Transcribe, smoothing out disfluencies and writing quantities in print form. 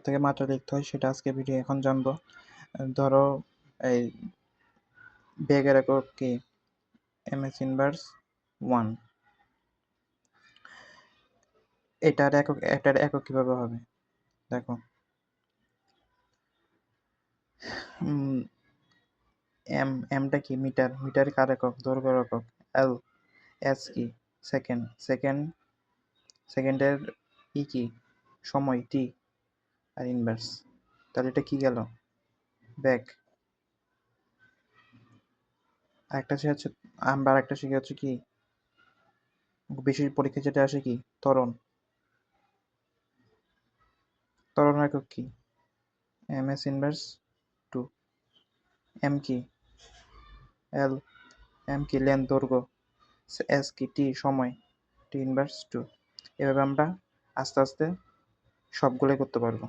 থেকে মাত্রা লিখতে হয় সেটা আজকে ভিডিও এখন জানবো। ধরো এই বেগের একক কি? ms inverse 1। এটার একক কিভাবে হবে দেখো। এমটা কি? মিটার কার একক? দৈর্ঘ্যের একক। এস কি? সেকেন্ডের কি? সময় টি। আর ইনভার্স, তাহলে এটা কি গেল? ব্যাক। আমরা আরেকটা শিখে হচ্ছে কি, বেশি পরীক্ষা যেটা আসে কি, ত্বরণ একক কি? ms inverse 2। এম কি? এম কি? লেন্থ, দৈর্ঘ্য। এস কি? টি, সময়। টি ইনভার্স 2। এভাবে আমরা আস্তে আস্তে সবগুলোই করতে পারবো।